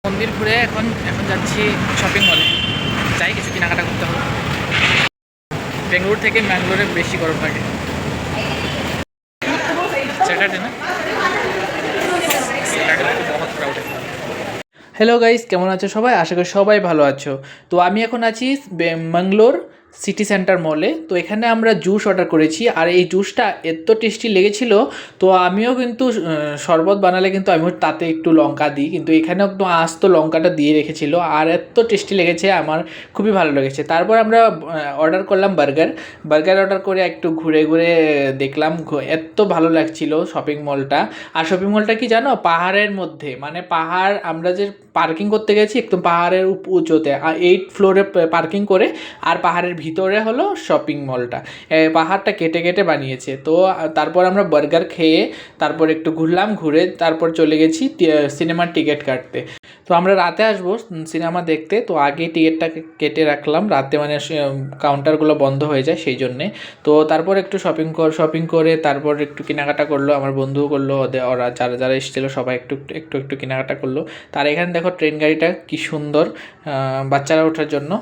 মন্দির ঘুরে এখন এখন যাচ্ছি শপিং মলে। যাই কিছু কেনাকাটা করতে হবে। বেঙ্গালুরু থেকে ম্যাঙ্গালোরে বেশি গরম লাগে। স্যাটারডে না, স্যাটারডে তো বহুত ক্রাউড। হ্যালো গাইস, কেমন আছো সবাই? আশা করি সবাই ভালো আছো। তো আমি এখন আছি ম্যাঙ্গালোর সিটি সেন্টার মলে। তো এখানে আমরা জুস অর্ডার করেছি, আর এই জুসটা এত টেস্টি লেগেছিল। তো আমিও কিন্তু শরবত বানালে কিন্তু আমিও তাতে একটু লঙ্কা দিই, কিন্তু এখানেও একটু আস্ত লঙ্কাটা দিয়ে রেখেছিল, আর এত টেস্টি লেগেছে, আমার খুবই ভালো লেগেছে। তারপর আমরা অর্ডার করলাম বার্গার অর্ডার করে একটু ঘুরে ঘুরে দেখলাম, এত ভালো লাগছিল শপিং মলটা। আর শপিং মলটা কি জানো, পাহাড়ের মধ্যে, মানে পাহাড়, আমরা যে পার্কিং করতে গেছি একদম পাহাড়ের উঁচুতে, আর 8 ফ্লোরে পার্কিং করে, আর পাহাড়ের ভিতরে হলো শপিং মলটা। পাহাড়টা কেটে কেটে বানিয়েছে। তো তারপর আমরা বার্গার খেয়ে তারপর একটু ঘুরলাম, ঘুরে তারপর চলে গেছি সিনেমার টিকিট কাটতে। তো আমরা রাতে আসবো সিনেমা দেখতে, তো আগে টিকিটটা কেটে রাখলাম রাতে, মানে কাউন্টারগুলো বন্ধ হয়ে যায় সেই জন্যে। তো তারপর একটু শপিং করে তারপর একটু কেনাকাটা করলো, আমার বন্ধুও করলো, ওরা যারা যারা এসেছিলো সবাই একটু একটু একটু কেনাকাটা করলো। তার এখানে দেখো ট্রেন গাড়িটা কি সুন্দর, বাচ্চারা ওঠার জন্য।